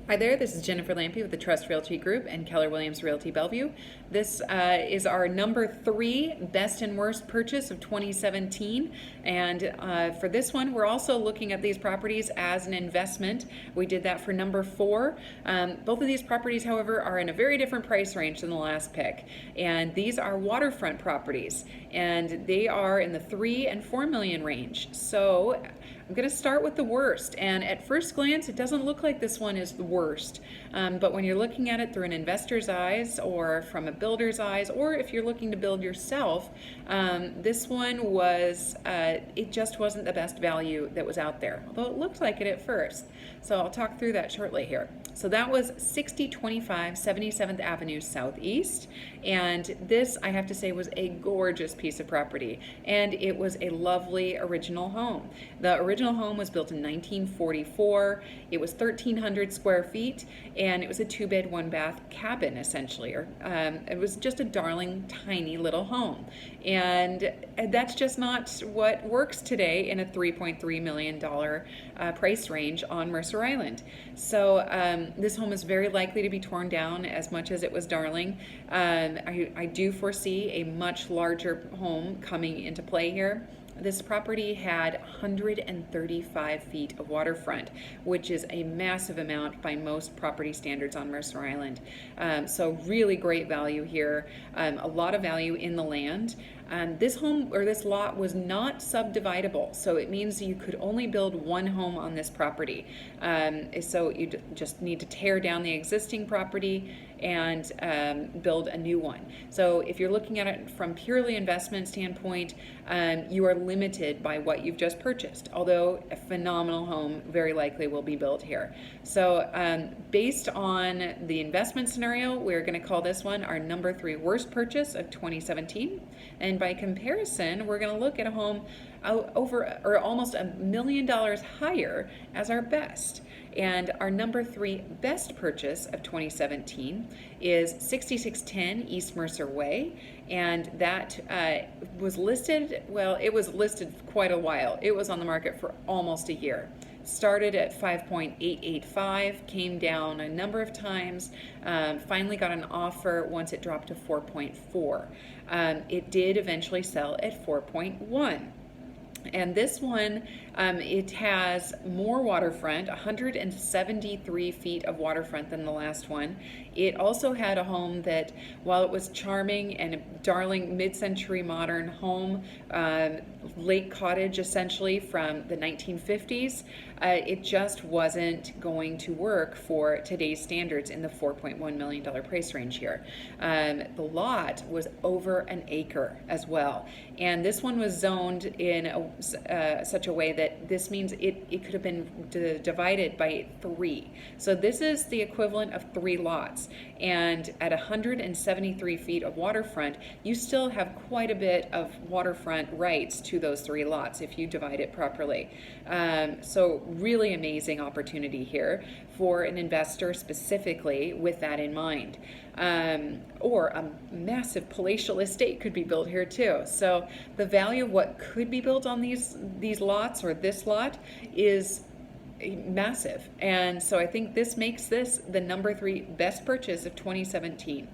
Hi there, this is Jennifer Lampe with the Trust Realty Group and Keller Williams Realty Bellevue. This is our number 3 best and worst purchase of 2017. And for this one, we're also looking at these properties as an investment. We did that for number 4. Both of these properties, however, are in a very different price range than the last pick. And these are waterfront properties, and they are in the 3 and 4 million range. So I'm going to start with the worst, and at first glance it doesn't look like this one is the worst, but when you're looking at it through an investor's eyes or from a builder's eyes, or if you're looking to build yourself, this one was it just wasn't the best value that was out there, although it looked like it at first. So I'll talk through that shortly here. So that was 6025 77th Avenue Southeast, and this, I have to say, was a gorgeous piece of property, and it was a lovely original home. The original home was built in 1944. It was 1,300 square feet, and it was a 2-bed, 1-bath cabin, essentially. It was just a darling, tiny little home, and that's just not what works today in a $3.3 million price range on Mercer Island. So this home is very likely to be torn down as much as it was darling. I do foresee a much larger home coming into play here. This property had 135 feet of waterfront, which is a massive amount by most property standards on Mercer Island. So really great value here, a lot of value in the land. This home or this lot was not subdividable, so it means you could only build one home on this property. So you just need to tear down the existing property and build a new one. So if you're looking at it from purely investment standpoint, you are limited by what you've just purchased, although a phenomenal home very likely will be built here. So based on the investment scenario, we're going to call this one our number 3 worst purchase of 2017. And by comparison, we're going to look at a home over or almost $1 million higher as our best. And our number 3 best purchase of 2017 is 6610 East Mercer Way, and that was listed, well, it was listed quite a while. It was on the market for almost a year. Started at 5.885, came down a number of times, finally got an offer once it dropped to 4.4. It did eventually sell at 4.1. And this one, it has more waterfront, 173 feet of waterfront than the last one. It also had a home that, while it was charming and a darling mid-century modern home, lake cottage essentially from the 1950s, it just wasn't going to work for today's standards in the $4.1 million price range here. The lot was over an acre as well, and this one was zoned in such a way that this means it could have been divided by 3. So this is the equivalent of 3 lots, and at 173 feet of waterfront, you still have quite a bit of waterfront rights to those 3 lots if you divide it properly. So really amazing opportunity here for an investor specifically with that in mind. Or a massive palatial estate could be built here too. So the value of what could be built on these lots or this lot is massive. And so I think this makes this the number 3 best purchase of 2017.